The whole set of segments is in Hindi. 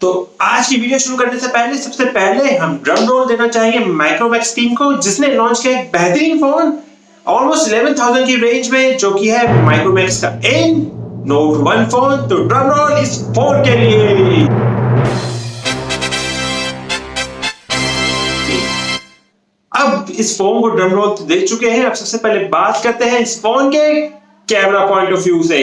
तो आज की वीडियो शुरू करने से पहले सबसे पहले हम ड्रम रोल देना चाहेंगे माइक्रोमैक्स टीम को, जिसने लॉन्च किया एक बेहतरीन फोन ऑलमोस्ट 11,000 की रेंज में, जो कि है माइक्रोमैक्स का इन नोट 1 फोन। तो ड्रम रोल इस फोन के लिए। अब इस फोन को ड्रम रोल दे चुके हैं। अब सबसे पहले बात करते हैं इस फोन के कैमरा पॉइंट ऑफ व्यू से।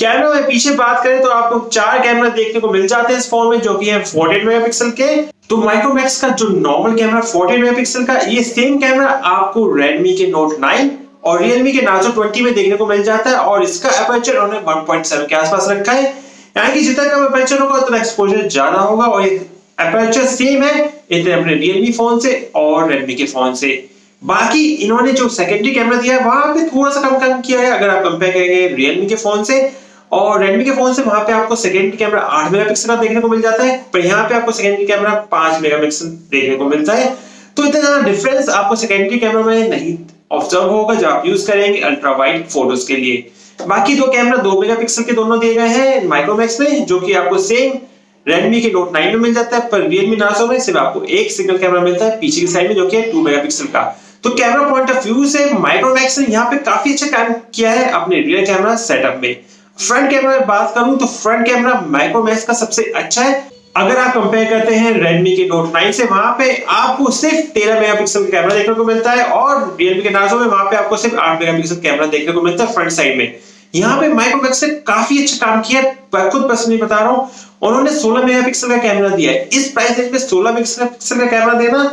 कैमरा में पीछे बात करें तो आपको 4 कैमरा देखने को मिल जाते हैं इस फोन में, जो कि है 48 मेगापिक्सल के। तो माइक्रोमैक्स का जो नॉर्मल कैमरा 48 मेगापिक्सल का, ये सेम कैमरा आपको Redmi के Note 9 और Realme के Narzo 20 में देखने को मिल जाता है, और इसका एपर्चर उन्होंने 1.7 के आसपास रखा है। यानी कि जितना कम एपर्चर होगा उतना एक्सपोजर ज्यादा होगा, और ये एपर्चर सेम है इतने अपने Realme फोन से और Redmi के फोन से। बाकी इन्होंने जो सेकेंडरी कैमरा दिया है वहां पे थोड़ा सा कम किया है अगर आप कंपेयर करेंगे Realme के फोन से और Redmi के फोन से। वहां पे आपको सेकेंडरी कैमरा 8 मेगापिक्सल का देखने को मिल जाता है, पर यहाँ पे आपको सेकेंडरी कैमरा 5 मेगापिक्सल देखने को मिलता है। तो इतना ज्यादा डिफरेंस आपको सेकेंडरी कैमरा में नहीं ऑब्जर्व होगा जब आप यूज करेंगे अल्ट्रा वाइड फोटोज के लिए। बाकी दो कैमरा 2 मेगापिक्सल के दोनों दिए गए हैं माइक्रोमैक्स में, जो कि आपको सेम Redmi के Note 9 में मिल जाता है, पर Realme Narzo में सिर्फ आपको एक सिंगल कैमरा मिलता है पीछे की साइड में, जो कि है 2 मेगापिक्सल का। तो कैमरा पॉइंट ऑफ व्यू से माइक्रोमैक्स ने यहाँ पे काफी अच्छा काम किया है अपने रियर कैमरा सेटअप में। फ्रंट कैमरा में बात करूं तो फ्रंट कैमरा माइक्रोमैक्स का सबसे अच्छा है। अगर आप कंपेयर करते हैं Redmi के Note 9 से, वहां पे आपको सिर्फ 13 मेगापिक्सल का कैमरा देखने को मिलता है, और Realme के Narzo में वहां पे आपको सिर्फ 8 मेगापिक्सल कैमरा देखने को मिलता है फ्रंट साइड में। यहाँ पे माइक्रोमैक्स ने काफी अच्छा काम किया है, खुद पर्सनली बता रहा हूं। उन्होंने 16 मेगापिक्सल का कैमरा दिया है। इस प्राइस रेंज में 16 मेगापिक्सल का कैमरा देना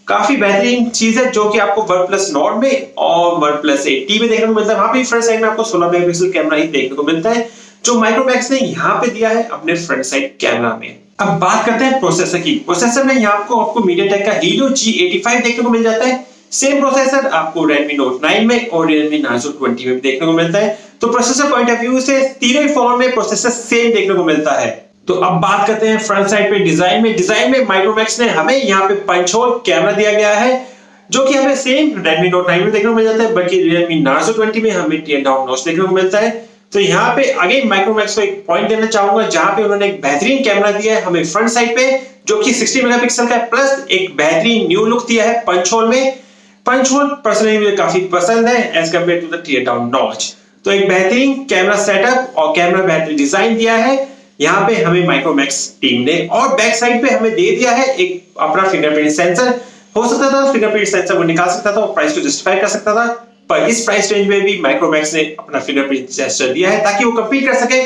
काफी बेहतरीन चीज है, जो कि आपको OnePlus Nord में और OnePlus 8T में देखने को मिलता है। वहां पे फ्रंट साइड में आपको 16 मेगापिक्सल कैमरा ही देखने को मिलता है, जो माइक्रोमैक्स ने यहाँ पे दिया है अपने फ्रंट साइड कैमरा में। अब बात करते हैं प्रोसेसर की। प्रोसेसर में यहाँ आपको MediaTek का Helio G85 देखने को मिल जाता है। सेम प्रोसेसर आपको Redmi Note 9 में और Realme Narzo 20 में देखने को मिलता है। तो प्रोसेसर पॉइंट ऑफ व्यू से तीनों ही फोन में प्रोसेसर सेम देखने को मिलता है। तो अब बात करते हैं फ्रंट साइड पे डिजाइन में। डिजाइन में माइक्रोमैक्स ने हमें यहाँ पे पंच होल कैमरा दिया गया है, जो कि हमें सेम Redmi Note 9 में देखने को मिल जाता है, बल्कि Realme Narzo 20 में हमें टियर डाउन नॉच देखने को मिलता है। तो यहाँ पे अगेन माइक्रोमैक्स को एक पॉइंट देना चाहूंगा, जहां पे उन्होंने एक बेहतरीन कैमरा दिया है हमें फ्रंट साइड पे, जो कि 60 मेगापिक्सल का है, प्लस एक बेहतरीन न्यू लुक दिया है पंच होल में। पंच होल पर्सनली मुझे काफी पसंद है as compare to the tear down notch. तो एक बेहतरीन कैमरा सेटअप और कैमरा बेहतरीन डिजाइन दिया है यहाँ पे हमें माइक्रोमैक्स टीम ने। और बैक साइड पे हमें दे दिया है एक अपना फिंगरप्रिंट सेंसर। हो सकता था फिंगरप्रिंट सेंसर वो निकाल सकता था और प्राइस को जस्टिफाई कर सकता था, पर इस प्राइस रेंज में भी माइक्रोमैक्स ने अपना फिंगरप्रिंट सेंसर दिया है ताकि वो कंपीट कर सके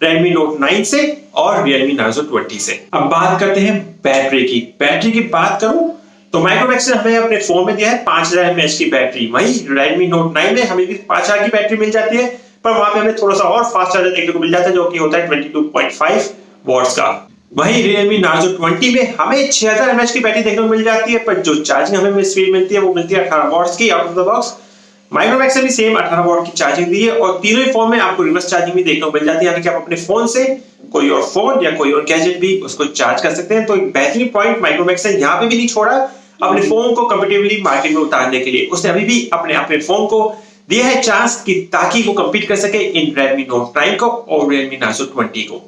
Redmi Note 9 से और Realme Narzo 20 से। अब बात करते हैं बैटरी की। बैटरी की बात करूं तो माइक्रोमैक्स ने हमें अपने फोन में दिया है 5000 mAh की बैटरी। वहीं Redmi Note 9 में हमें भी 5000 की बैटरी मिल जाती है, पर वहां पे हमें थोड़ा सा और फास्ट चार्जर देखने को मिल जाता है, जो कि होता है 22.5 वॉट्स का। वहीं Realme Narzo 20 में हमें 6000 mAh की बैटरी देखने को मिल जाती है, पर जो चार्जिंग हमें स्पीड मिलती है वो मिलती है 18 वॉट्स की out of the box. Micromax ने भी सेम 18 वॉट की चार्जिंग दी है, और तीनों ही फोन में आपको रिवर्स चार्जिंग भी देखने को मिल जाती है, यानी कि आप अपने फोन से कोई और फोन या कोई और गैजेट भी उसको चार्ज कर सकते हैं। तो एक बेहतरीन पॉइंट माइक्रोमैक्स ने यहाँ पे भी नहीं छोड़ा अपने फोन को कंपैटिबली मार्केट में उतारने के लिए। उसने अभी भी अपने फोन को दिया है चांस कि ताकि वो कंपीट कर सके इन Redmi Note 9 को और Realme Narzo 20 को।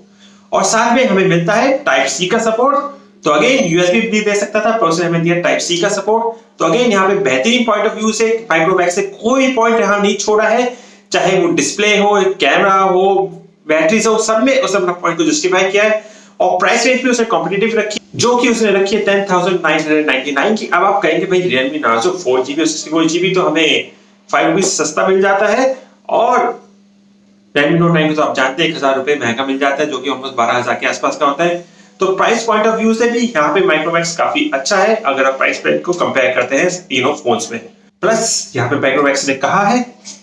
और साथ में हमें मिलता है टाइप सी का सपोर्ट। तो अगेन यूएसबी भी दे सकता था, पर उसने हमें दिया टाइप सी का सपोर्ट। तो अगेन यहाँ पे बेहतरीन पॉइंट ऑफ व्यू से माइक्रोमैक्स ने कोई पॉइंट यहाँ नहीं छोड़ा है, चाहे वो डिस्प्ले हो, कैमरा हो, बैटरी हो, सब में उसने अपना पॉइंट को जस्टिफाई किया है। और प्राइस रेंज भी उसने कॉम्पिटिटिव रखी, जो कि उसने रखी है 10,999 की। अब आप कहेंगे भाई Realme Narzo 4GB और 64GB तो हमें 5 रुपीज सस्ता मिल जाता है, और Redmi Note 9 को तो आप जानते हैं 1000 रुपए महंगा मिल जाता है, जो कि ऑलमोस्ट 12,000 के आसपास का होता है। तो प्राइस पॉइंट ऑफ व्यू से भी यहाँ पे माइक्रोमैक्स काफी अच्छा है अगर आप प्राइस पॉइंट को कंपेयर करते हैं तीनों फोन्स में। प्लस यहाँ पे माइक्रोमैक्स ने कहा है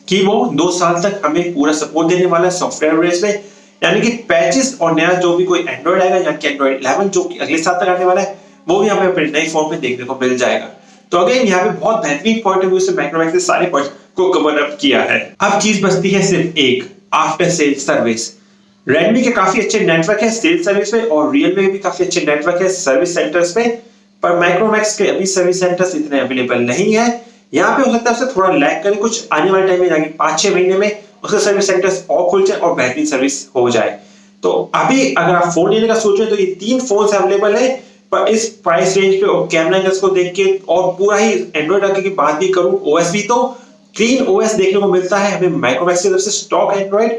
कि वो 2 साल तक हमें पूरा सपोर्ट देने वाला है सॉफ्टवेयर बेस में, यानी कि पैचेस और नया जो भी कोई एंड्रॉइड आएगा या कि एंड्रॉइड 11 जो कि अगले साल तक आने वाला है, वो भी हमें अपने नए फोन में देखने को मिल जाएगा। तो अगेन यहाँ पे बहुत बेहतरीन पॉइंट ऑफ व्यू से माइक्रोमैक्स ने सारे पॉइंट को कवर अप किया है। अब चीज बचती है सिर्फ एक, आफ्टर सेल सर्विस। Redmi के काफी अच्छे नेटवर्क है सेल्स सर्विस में, और Realme में भी काफी अच्छे नेटवर्क है सर्विस सेंटर्स में, पर माइक्रोमैक्स के अभी सर्विस सेंटर्स इतने अवेलेबल नहीं है। यहाँ पे हो सकता है उससे थोड़ा लैग करे, कुछ आने वाले टाइम में, यानी 5-6 महीने में उसके सर्विस सेंटर्स और खुल जाए और बेहतरीन सर्विस हो जाए। तो अभी अगर आप फोन लेने का सोच रहे हैं तो ये 3 फोन अवेलेबल है, पर इस प्राइस रेंज पे और कैमरा एंगल्स को देख के और पूरा ही एंड्रॉइड आके की बात भी करूं, ओएस भी तो क्लीन ओएस देखने को मिलता है हमें माइक्रोमैक्स की तरफ से स्टॉक एंड्रॉइड।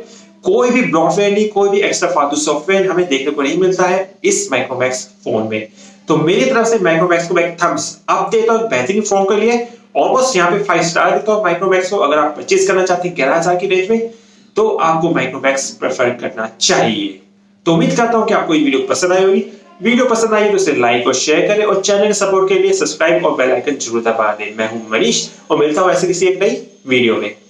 कोई भी ब्लॉटवेयर नहीं, कोई भी एक्स्ट्रा फालतू सॉफ्टवेयर हमें देखने को नहीं मिलता है इस माइक्रोमैक्स फोन में। तो मेरी तरफ से माइक्रोमैक्स को मैं थम्स अप देता हूं बेहतरीन फोन के लिए। ऑलमोस्ट यहाँ पे 5 स्टार देता हूं माइक्रोमैक्स को। अगर आप परचेज करना चाहते हैं 11,000 की रेंज में तो आपको माइक्रोमैक्स प्रेफर करना चाहिए। तो उम्मीद करता हूं कि आपको ये वीडियो पसंद आई होगी। वीडियो पसंद आई तो इसे लाइक और शेयर करें और चैनल के सपोर्ट के लिए सब्सक्राइब और बेल आइकन जरूर दबा दें। मैं हूं मनीष और मिलता हूं ऐसे किसी एक नई वीडियो में।